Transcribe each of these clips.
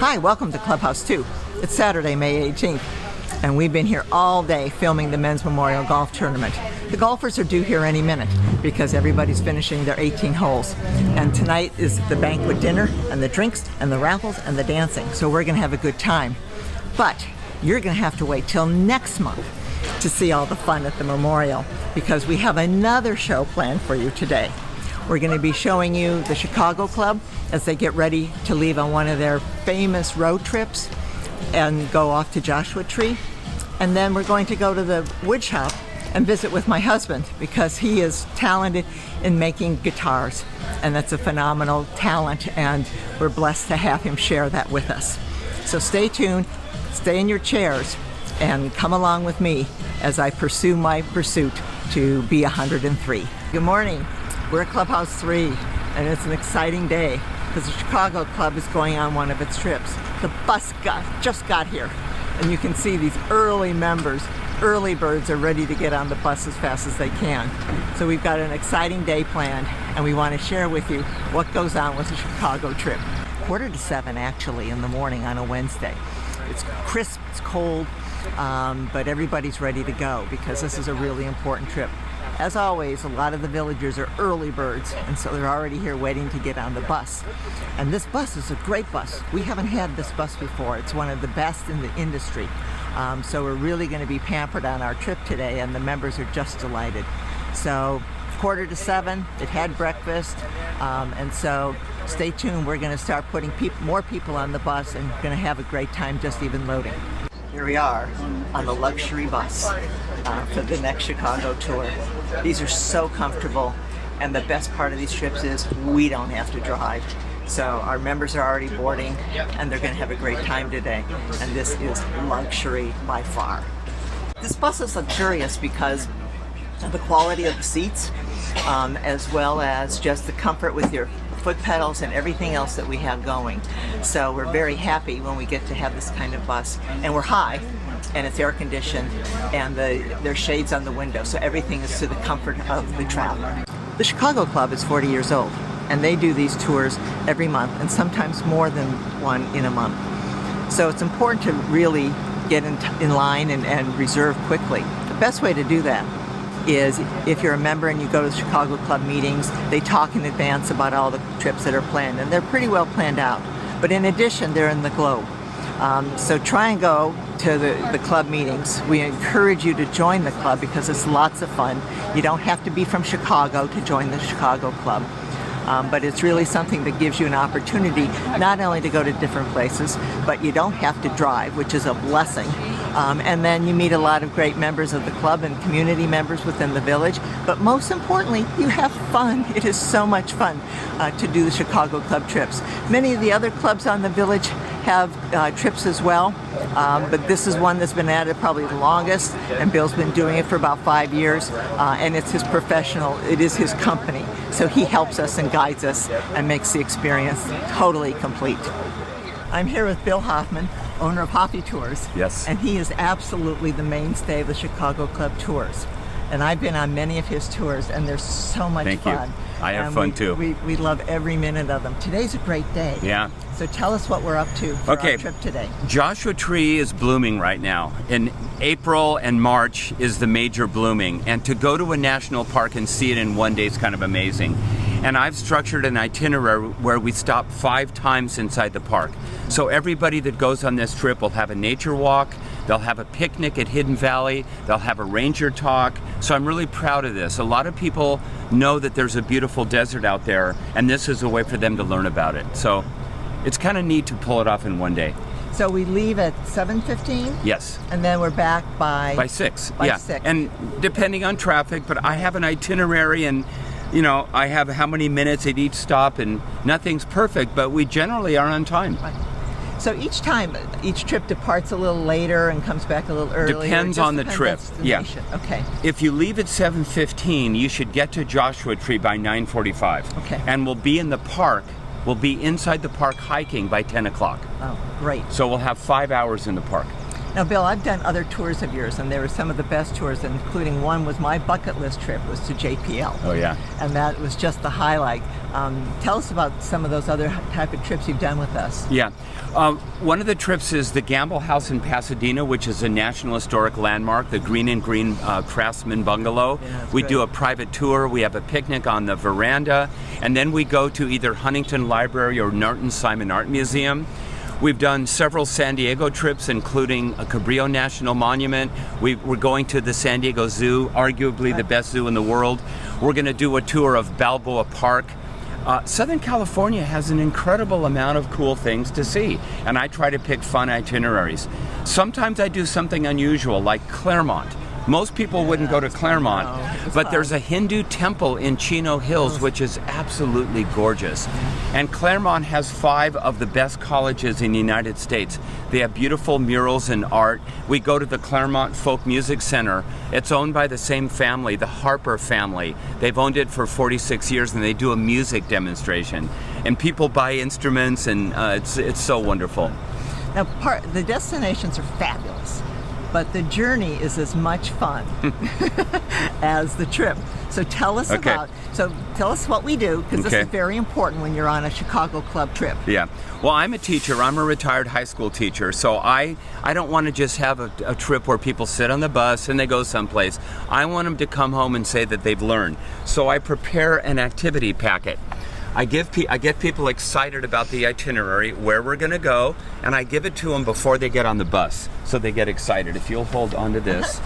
Hi, welcome to Clubhouse 2. It's Saturday, May 18th, and we've been here all day filming the Men's Memorial Golf Tournament. The golfers are due here any minute because everybody's finishing their 18 holes. And tonight is the banquet dinner and the drinks and the raffles and the dancing, so we're going to have a good time. But you're going to have to wait till next month to see all the fun at the memorial because we have another show planned for you today. We're going to be showing you the Chicago Club as they get ready to leave on one of their famous road trips and go off to Joshua Tree. And then we're going to go to the wood shop and visit with my husband because he is talented in making guitars. And that's a phenomenal talent, and we're blessed to have him share that with us. So stay tuned, stay in your chairs, and come along with me as I pursue my pursuit to be 103. Good morning. We're at Clubhouse 3, and it's an exciting day because the Chicago Club is going on one of its trips. The bus just got here, and you can see these early members, early birds are ready to get on the bus as fast as they can. So we've got an exciting day planned, and we want to share with you what goes on with the Chicago trip. 6:45 actually in the morning on a Wednesday. It's crisp, it's cold, but everybody's ready to go because this is a really important trip. As always, a lot of the villagers are early birds, and so they're already here waiting to get on the bus. And this bus is a great bus. We haven't had this bus before. It's one of the best in the industry. So we're really going to be pampered on our trip today, and the members are just delighted. So 6:45, it had breakfast, and so stay tuned. We're going to start putting more people on the bus and going to have a great time just even loading. Here we are on the luxury bus for the next Chicago tour. These are so comfortable, and the best part of these trips is we don't have to drive. So our members are already boarding, and they're going to have a great time today. And this is luxury by far. This bus is luxurious because of the quality of the seats, as well as just the comfort with your foot pedals and everything else that we have going. So we're very happy when we get to have this kind of bus, and we're high and it's air conditioned and there's shades on the window, so everything is to the comfort of the traveler. The Chicago Club is 40 years old, and they do these tours every month, and sometimes more than one in a month. So it's important to really get in line and reserve quickly. The best way to do that is if you're a member and you go to the Chicago Club meetings, they talk in advance about all the trips that are planned, and they're pretty well planned out. But in addition, they're in the globe. So try and go to the club meetings. We encourage you to join the club because it's lots of fun. You don't have to be from Chicago to join the Chicago Club. But it's really something that gives you an opportunity not only to go to different places, but you don't have to drive, which is a blessing. And then you meet a lot of great members of the club and community members within the village. But most importantly, you have fun. It is so much fun to do the Chicago Club trips. Many of the other clubs on the village have trips as well, but this is one that's been at it probably the longest, and Bill's been doing it for about 5 years, and it's his it is his company, so he helps us and guides us and makes the experience totally complete. I'm here with Bill Hoffman, owner of Hoffy Tours. Yes. And he is absolutely the mainstay of the Chicago Club tours. And I've been on many of his tours, and they're so much fun. Thank you. I have fun too. We love every minute of them. Today's a great day. Yeah. So tell us what we're up to for our trip today. Joshua Tree is blooming right now. In April and March is the major blooming. And to go to a national park and see it in one day is kind of amazing. And I've structured an itinerary where we stop 5 times inside the park. So everybody that goes on this trip will have a nature walk, they'll have a picnic at Hidden Valley, they'll have a ranger talk. So I'm really proud of this. A lot of people know that there's a beautiful desert out there, and this is a way for them to learn about it. So it's kind of neat to pull it off in one day. So we leave at 7:15? Yes. And then we're back by 6. By yeah. 6. And depending on traffic, but I have an itinerary, and you know, I have how many minutes at each stop, and nothing's perfect, but we generally are on time. Right. So each trip departs a little later and comes back a little earlier? Depends on the trip. Yeah. Okay. If you leave at 7:15, you should get to Joshua Tree by 9:45. Okay. And we'll be in the park. We'll be inside the park hiking by 10 o'clock. Oh, great. So we'll have 5 hours in the park. Now, Bill, I've done other tours of yours, and they were some of the best tours, including one was my bucket list trip, was to JPL. Oh, yeah. And that was just the highlight. Tell us about some of those other type of trips you've done with us. Yeah. One of the trips is the Gamble House in Pasadena, which is a National Historic Landmark, the Green and Green Craftsman Bungalow. Yeah, we great. do a private tour. We have a picnic on the veranda. And then we go to either Huntington Library or Norton Simon Art Museum. We've done several San Diego trips, including a Cabrillo National Monument. We're going to the San Diego Zoo, arguably the best zoo in the world. We're going to do a tour of Balboa Park. Southern California has an incredible amount of cool things to see, and I try to pick fun itineraries. Sometimes I do something unusual, like Claremont. Most people wouldn't go to Claremont, but there's a Hindu temple in Chino Hills, which is absolutely gorgeous. And Claremont has 5 of the best colleges in the United States. They have beautiful murals and art. We go to the Claremont Folk Music Center. It's owned by the same family, the Harper family. They've owned it for 46 years, and they do a music demonstration. And people buy instruments, and it's so wonderful. Now, the destinations are fabulous, but the journey is as much fun as the trip. So tell us tell us what we do, because this is very important when you're on a Chicago Club trip. Yeah. Well, I'm a teacher. I'm a retired high school teacher, so I don't want to just have a trip where people sit on the bus and they go someplace. I want them to come home and say that they've learned. So I prepare an activity packet. I get people excited about the itinerary, where we're going to go, and I give it to them before they get on the bus, so they get excited. If you'll hold on to this.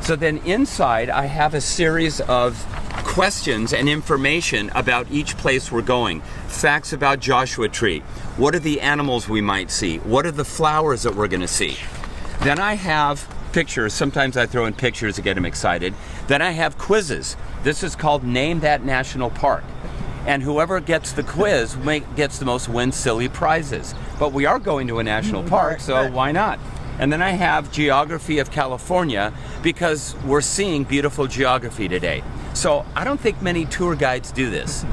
So then inside, I have a series of questions and information about each place we're going. Facts about Joshua Tree. What are the animals we might see? What are the flowers that we're going to see? Then I have pictures. Sometimes I throw in pictures to get them excited. Then I have quizzes. This is called Name That National Park. And whoever gets the quiz gets the most wins silly prizes. But we are going to a national park, so why not? And then I have Geography of California, because we're seeing beautiful geography today. So I don't think many tour guides do this,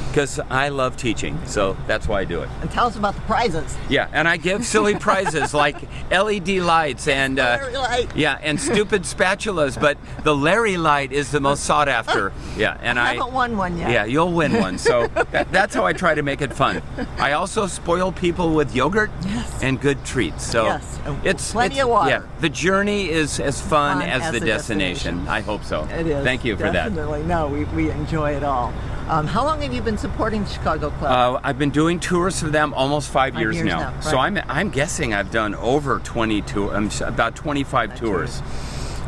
because I love teaching, so that's why I do it. And tell us about the prizes. Yeah, and I give silly prizes like LED lights and and stupid spatulas, but the Larry light is the most sought after. Yeah, and I haven't won one yet. Yeah, you'll win one. So that's how I try to make it fun. I also spoil people with yogurt and good treats. So it's plenty of water. Yeah, the journey is as fun as the destination. I hope so. It is. Thank you for that. Definitely. No, we enjoy it all. How long have you been supporting the Chicago Club? I've been doing tours for them almost 5 years now. Right. So I'm guessing I've done over 20 tours, about 25 tours.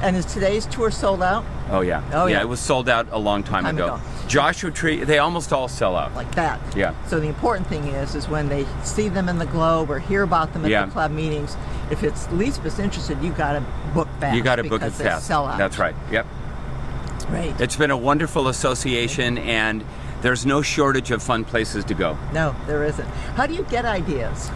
And is today's tour sold out? Oh yeah. Oh yeah. It was sold out a long time ago. Joshua Tree, they almost all sell out. Like that. Yeah. So the important thing is when they see them in the Globe or hear about them at the club meetings, if it's Lisbeth's interested, you got to book fast. You got to book it fast. Sell out. That's right. Yep. Right. It's been a wonderful association, and there's no shortage of fun places to go. No, there isn't. How do you get ideas?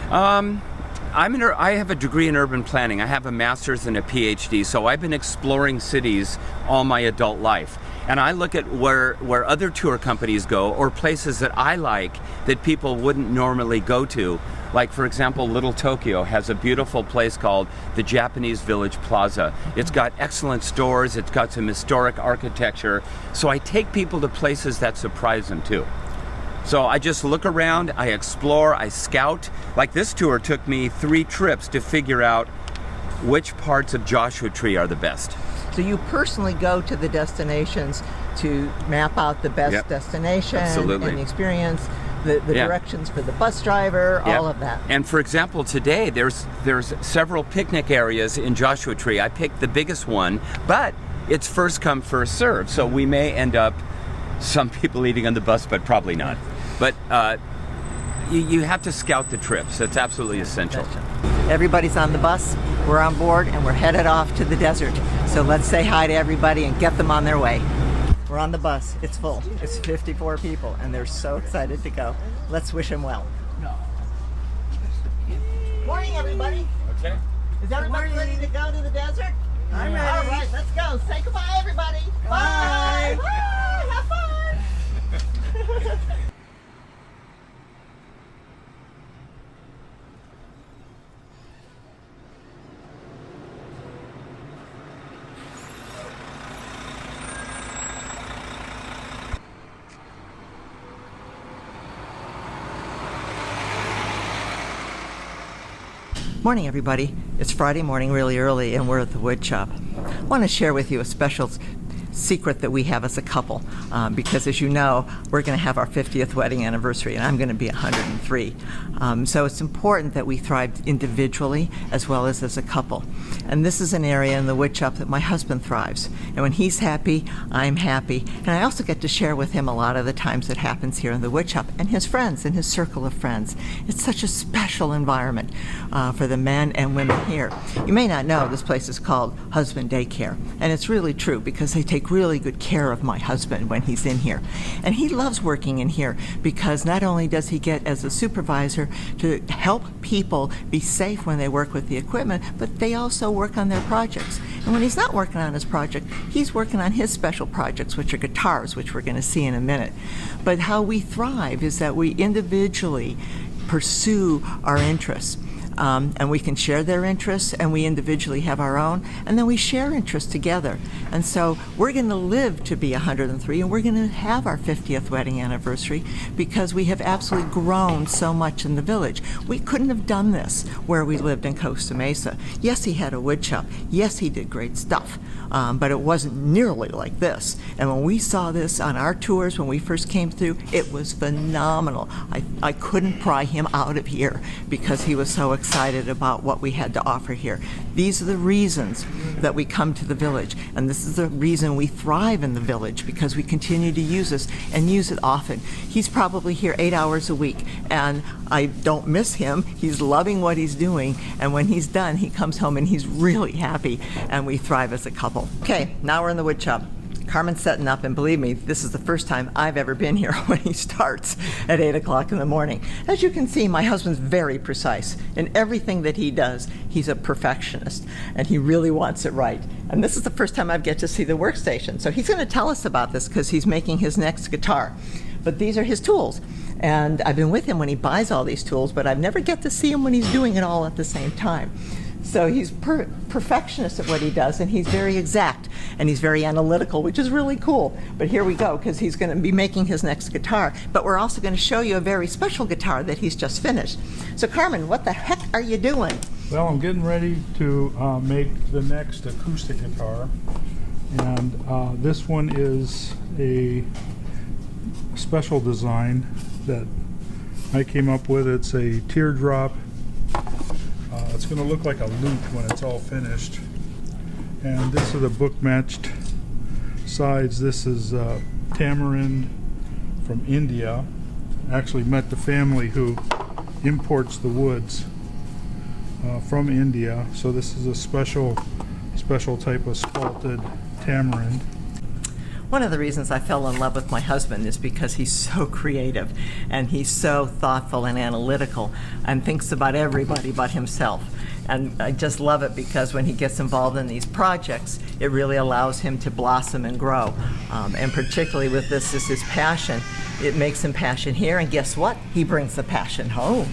I have a degree in urban planning. I have a master's and a PhD, so I've been exploring cities all my adult life. And I look at where other tour companies go, or places that I like that people wouldn't normally go to. Like, for example, Little Tokyo has a beautiful place called the Japanese Village Plaza. It's got excellent stores, it's got some historic architecture. So I take people to places that surprise them too. So I just look around, I explore, I scout. Like this tour took me 3 trips to figure out which parts of Joshua Tree are the best. So you personally go to the destinations to map out the best destination and the experience, the directions for the bus driver, all of that. And for example, today there's several picnic areas in Joshua Tree. I picked the biggest one, but it's first come, first served. So we may end up some people eating on the bus, but probably not. But you have to scout the trips. That's absolutely essential. Everybody's on the bus, we're on board, and we're headed off to the desert. So let's say hi to everybody and get them on their way. We're on the bus. It's full. It's 54 people, and they're so excited to go. Let's wish them well. Morning, everybody. Okay. Is everybody ready to go to the desert? I'm ready. All right, let's go. Say goodbye, everybody. Bye. Bye. Have fun. Morning, everybody. It's Friday morning really early, and we're at the wood shop. I want to share with you a special secret that we have as a couple, because as you know, we're going to have our 50th wedding anniversary, and I'm going to be 103. So it's important that we thrive individually as well as a couple. And this is an area in the wood shop that my husband thrives. And when he's happy, I'm happy. And I also get to share with him a lot of the times that happens here in the wood shop, and his friends, and his circle of friends. It's such a special environment for the men and women here. You may not know this place is called Husband Daycare, and it's really true because they take really good care of my husband when he's in here. And he loves working in here because not only does he get as a supervisor to help people be safe when they work with the equipment, but they also work on their projects. And when he's not working on his project, he's working on his special projects, which are guitars, which we're going to see in a minute. But how we thrive is that we individually pursue our interests. And we can share their interests, and we individually have our own, and then we share interests together. And so we're going to live to be 103, and we're going to have our 50th wedding anniversary because we have absolutely grown so much in the village. We couldn't have done this where we lived in Costa Mesa. Yes, he had a wood shop. Yes, he did great stuff, but it wasn't nearly like this. And when we saw this on our tours when we first came through, it was phenomenal. I couldn't pry him out of here because he was so excited about what we had to offer here. These are the reasons that we come to the village, and this is the reason we thrive in the village, because we continue to use this and use it often. He's probably here 8 hours a week, and I don't miss him. He's loving what he's doing, and when he's done, he comes home and he's really happy, and we thrive as a couple. Okay, now we're in the wood shop. Carmen's setting up, and believe me, this is the first time I've ever been here when he starts at 8 o'clock in the morning. As you can see, my husband's very precise. In everything that he does, he's a perfectionist, and he really wants it right. And this is the first time I get to see the workstation. So he's going to tell us about this because he's making his next guitar. But these are his tools. And I've been with him when he buys all these tools, but I've never get to see him when he's doing it all at the same time. So he's perfectionist at what he does, and he's very exact, and he's very analytical, which is really cool. But here we go, because he's going to be making his next guitar. But we're also going to show you a very special guitar that he's just finished. So Carmen, what the heck are you doing? Well, I'm getting ready to make the next acoustic guitar, and this one is a special design that I came up with. It's a teardrop. It's going to look like a lute when it's all finished. And this is the book-matched sides. This is tamarind from India. Actually met the family who imports the woods from India. So this is a special type of spalted tamarind. One of the reasons I fell in love with my husband is because he's so creative, and he's so thoughtful and analytical, and thinks about everybody but himself. And I just love it because when he gets involved in these projects, it really allows him to blossom and grow. And particularly with this is his passion. It makes him passion here, and guess what? He brings the passion home.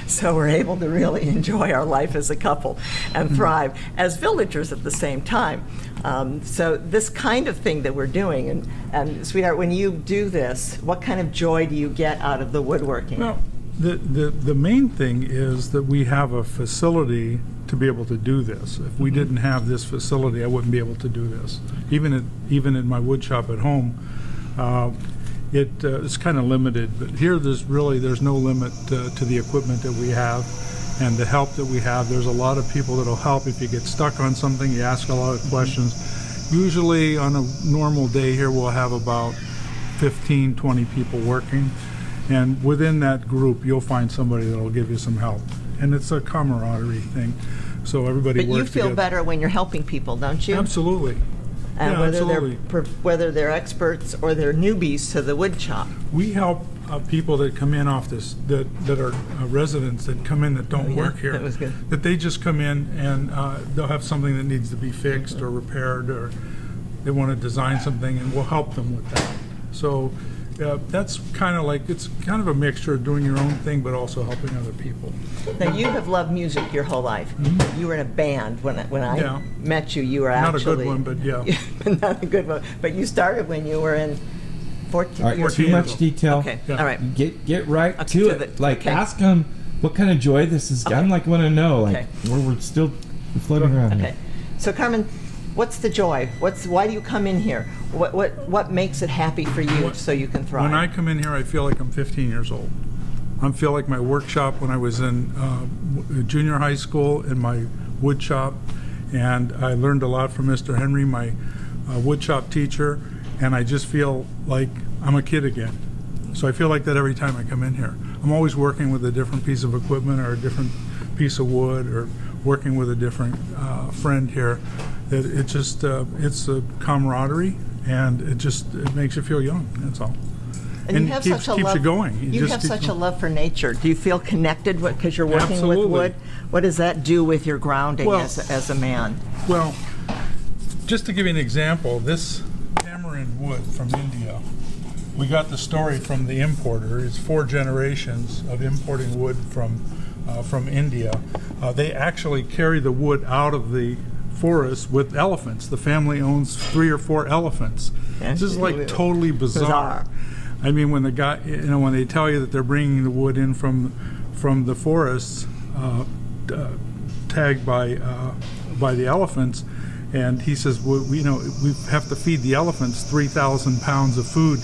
So we're able to really enjoy our life as a couple and thrive as villagers at the same time. So this kind of thing that we're doing, and sweetheart, when you do this, what kind of joy do you get out of the woodworking? Well, the main thing is that we have a facility to be able to do this. If we didn't have this facility, I wouldn't be able to do this. Even in my wood shop at home, it's kind of limited. But here, there's no limit to the equipment that we have and the help that we have. There's a lot of people that'll help if you get stuck on something. You ask a lot of questions. Usually on a normal day here, we'll have about 15, 20 people working. And within that group, you'll find somebody that'll give you some help. And it's a camaraderie thing. So everybody works together. But you feel better when you're helping people, don't you? Absolutely. And yeah, whether they're experts or they're newbies to the wood shop. We help people that come in off this, that are residents that come in that don't work here. That was good. That they just come in and they'll have something that needs to be fixed or repaired, or they want to design something, and we'll help them with that. So that's kind of like, it's kind of a mixture of doing your own thing but also helping other people. Now, you have loved music your whole life. Mm-hmm. You were in a band when I met you. You were not actually... Not a good one, but yeah. Not a good one. But you started when you were in 14. All right, too much detail. Okay, all right. Get right to it. Like, ask them what kind of joy this is. Okay. I'm like want to know, like Okay. we're still floating around Okay. here. So Carmen, what's the joy? Why do you come in here? What makes it happy for you so you can thrive? When I come in here, I feel like I'm 15 years old. I feel like my workshop when I was in junior high school in my wood shop, and I learned a lot from Mr. Henry, my wood shop teacher, and I just feel like I'm a kid again. So I feel like that every time I come in here. I'm always working with a different piece of equipment or a different piece of wood or working with a different friend here. That it just it's a camaraderie, and it makes you feel young. That's all. And you have keeps such a you love. going. You just have keeps such a going. love for nature. Do you feel connected because you're working Absolutely. with wood? What does that do with your grounding Well- as a man? Well, just to give you an example, this tamarind wood from India, we got the story from the importer. It's 4 generations of importing wood from India. They actually carry the wood out of the forest with elephants. The family owns 3 or 4 elephants. This is like totally bizarre. I mean, when the guy, when they tell you that they're bringing the wood in from the forests, tagged by the elephants, and he says, well, we have to feed the elephants 3,000 pounds of food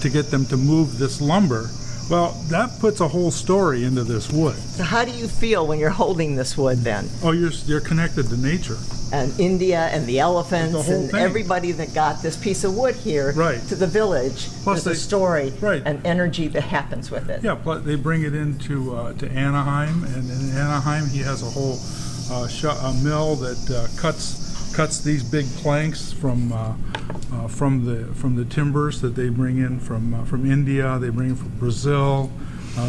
to get them to move this lumber. Well, that puts a whole story into this wood. So how do you feel when you're holding this wood then? Oh, you're connected to nature. And India and the elephants The whole and thing. everybody that got this piece of wood here Right. to the village. Plus There's a story right. and energy that happens with it. Yeah, plus they bring it into to Anaheim, and in Anaheim he has a whole a mill that cuts these big planks from the timbers that they bring in from India. They bring from Brazil.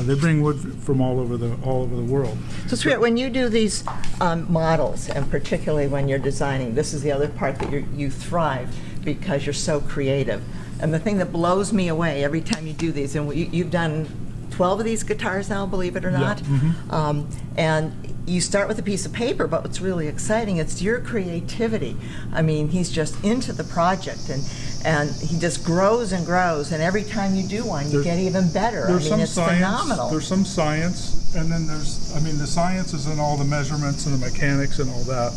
They bring wood from all over the world. So Stuart, when you do these models, and particularly when you're designing, this is the other part that you thrive because you're so creative. And the thing that blows me away every time you do these, and you've done 12 of these guitars now, believe it or not, and you start with a piece of paper, but what's really exciting, it's your creativity. I mean, he's just into the project, and he just grows and grows, and every time you do one, you get even better. I mean, it's phenomenal. There's some science, and then the science is in all the measurements and the mechanics and all that.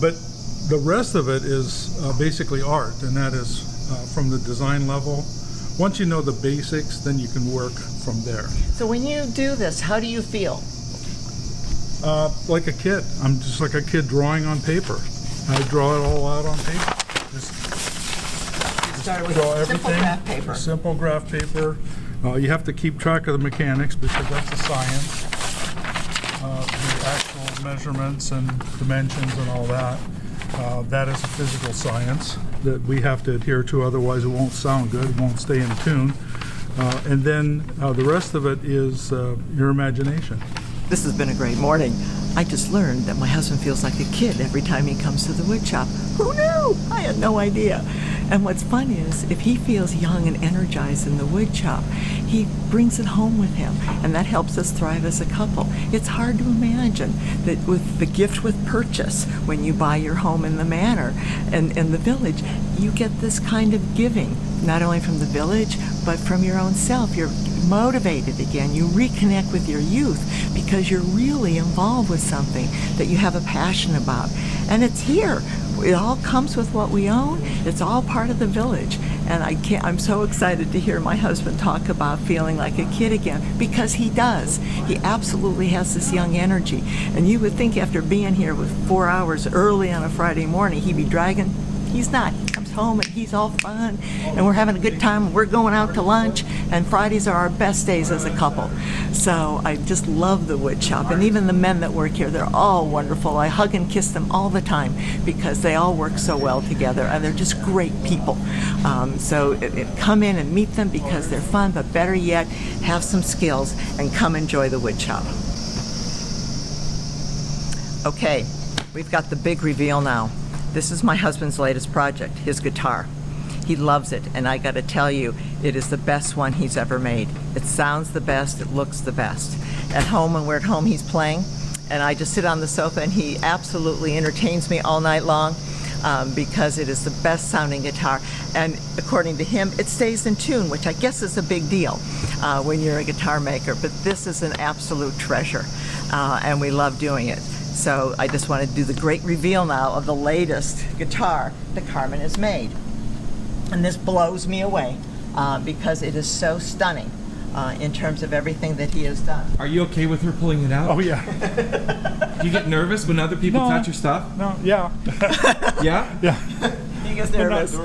But the rest of it is basically art, and that is from the design level. Once you know the basics, then you can work from there. So when you do this, how do you feel? Like a kid. I'm just like a kid drawing on paper. I draw it all out on paper. Just Start with draw simple everything. graph paper. Simple graph paper. You have to keep track of the mechanics because that's a science. The actual measurements and dimensions and all that. That is a physical science that we have to adhere to, otherwise it won't sound good, it won't stay in tune. And then the rest of it is your imagination. This has been a great morning. I just learned that my husband feels like a kid every time he comes to the wood shop. Who knew? I had no idea. And what's fun is, if he feels young and energized in the wood shop, he brings it home with him, and that helps us thrive as a couple. It's hard to imagine that with the gift with purchase, when you buy your home in the manor and in the village, you get this kind of giving, not only from the village, but from your own self. You're motivated again. You reconnect with your youth because you're really involved with something that you have a passion about. And it's here. It all comes with what we own. It's all part of the village. And I'm so excited to hear my husband talk about feeling like a kid again, because he does. He absolutely has this young energy. And you would think after being here with 4 hours early on a Friday morning, he'd be dragging. He's not. He comes home and he's all fun, and we're having a good time. We're going out to lunch, and Fridays are our best days as a couple. So I just love the wood shop, and even the men that work here, they're all wonderful. I hug and kiss them all the time because they all work so well together, and they're just great people. So come in and meet them because they're fun, but better yet, have some skills and come enjoy the wood shop. Okay, we've got the big reveal now. This is my husband's latest project, his guitar. He loves it, and I gotta tell you, it is the best one he's ever made. It sounds the best, it looks the best. At home, when we're at home, he's playing, and I just sit on the sofa, and he absolutely entertains me all night long. because it is the best sounding guitar. And according to him, it stays in tune, which I guess is a big deal when you're a guitar maker. But this is an absolute treasure, and we love doing it. So I just want to do the great reveal now of the latest guitar that Carmen has made. And this blows me away because it is so stunning in terms of everything that he has done. Are you okay with her pulling it out? Oh yeah. Do you get nervous when other people No. touch your stuff? No, yeah. Yeah? Yeah. He gets nervous,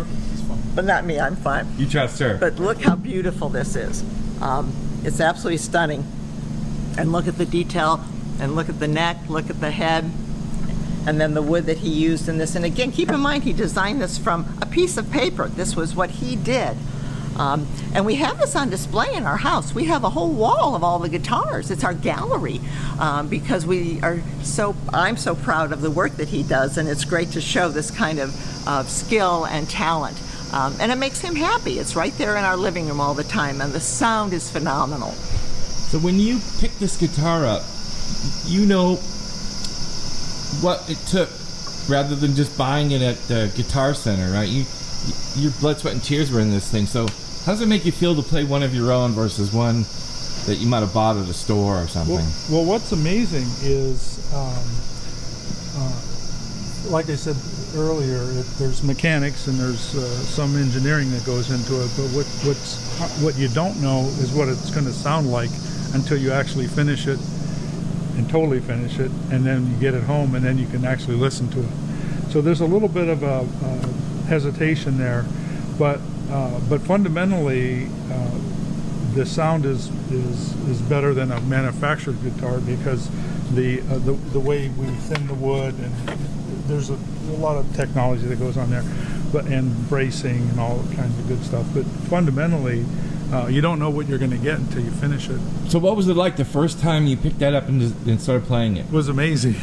but not me, I'm fine. You trust her. But look how beautiful this is. It's absolutely stunning. And look at the detail, and look at the neck, look at the head, and then the wood that he used in this. And again, keep in mind, he designed this from a piece of paper. This was what he did. And we have this on display in our house. We have a whole wall of all the guitars. It's our gallery because I'm so proud of the work that he does, and it's great to show this kind of skill and talent. And it makes him happy. It's right there in our living room all the time, and the sound is phenomenal. So when you pick this guitar up, you know what it took rather than just buying it at the Guitar Center, right? Your blood, sweat, and tears were in this thing. So how does it make you feel to play one of your own versus one that you might have bought at a store or something? Well, what's amazing is, like I said earlier, there's mechanics and there's some engineering that goes into it. But what you don't know is what it's going to sound like until you actually finish it and totally finish it, and then you get it home, and then you can actually listen to it. So there's a little bit of a hesitation there, but fundamentally the sound is better than a manufactured guitar because the way we thin the wood, and there's a lot of technology that goes on there, and bracing and all kinds of good stuff. But fundamentally, you don't know what you're going to get until you finish it. So what was it like the first time you picked that up and started playing it? It was amazing.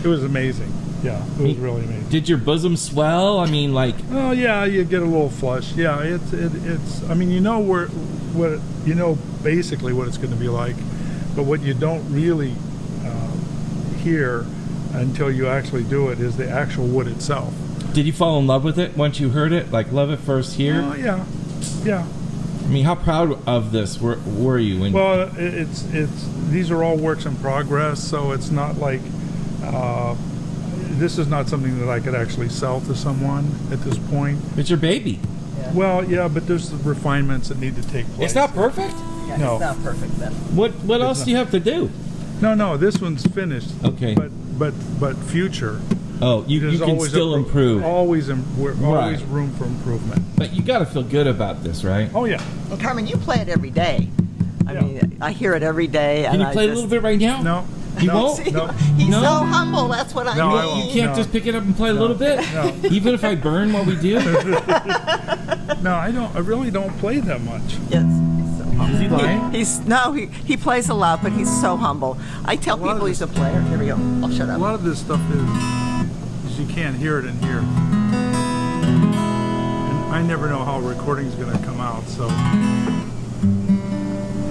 It was amazing. Yeah, it was really amazing. Did your bosom swell? I mean, like... Oh yeah, you get a little flush. Yeah, it's. I mean, you know basically what it's going to be like, but what you don't really hear until you actually do it is the actual wood itself. Did you fall in love with it once you heard it? Like love at first hear? Oh yeah, yeah. I mean, how proud of this were you? When Well, it's these are all works in progress, so it's not like this is not something that I could actually sell to someone at this point. it's your baby. Well, yeah, but there's the refinements that need to take place. It's not perfect? Yeah, No. it's not perfect then. What else do you have to do? No, this one's finished. Okay. But future. Oh, you There's can always still improve. Always Right. room for improvement. But you got to feel good about this, right? Oh yeah. And Carmen, you play it every day. I Yeah. mean, I hear it every day. Can and you play a little bit right now? No. You no, won't? See, No. he's No? so humble. That's what I No, mean. I won't. You can't No. just pick it up and play a little bit? No. Even if I burn while we do? No, I don't. I really don't play that much. Yes. So humble. Is he lying? He plays a lot, but he's so humble. I tell lot of people he's a player. Here we go. I'll shut A up. lot of this stuff is you can't hear it in here. And I never know how a recording's going to come out, so.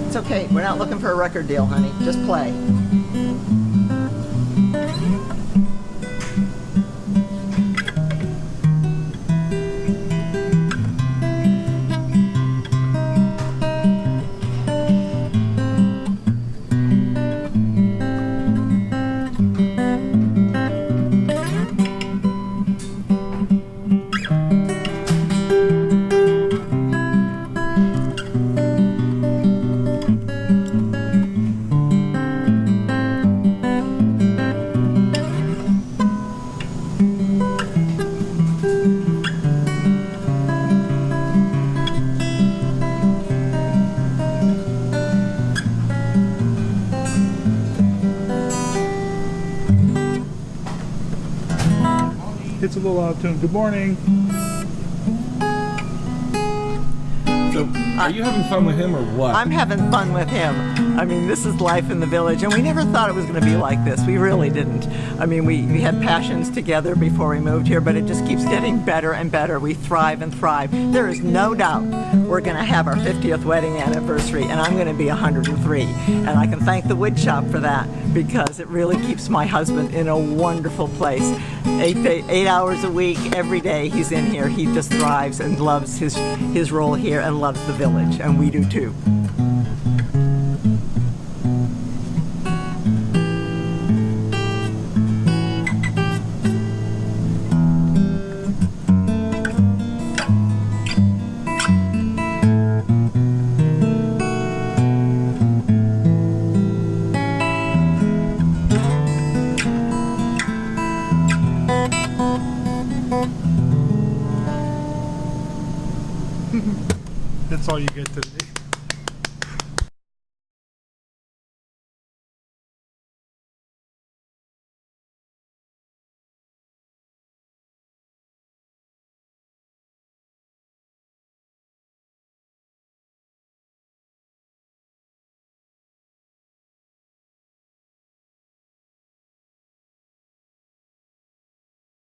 It's okay. We're not looking for a record deal, honey. Just play. little out of tune. Good morning. So Are you having fun with him or what? I'm having fun with him. I mean, this is life in the village, and we never thought it was going to be like this. We really didn't. I mean, we had passions together before we moved here, but it just keeps getting better and better. We thrive and thrive. There is no doubt we're going to have our 50th wedding anniversary, and I'm going to be 103. And I can thank the wood shop for that, because it really keeps my husband in a wonderful place. 8 hours a week, every day he's in here. He just thrives and loves his role here and loves the village, and we do too. That's all you get today.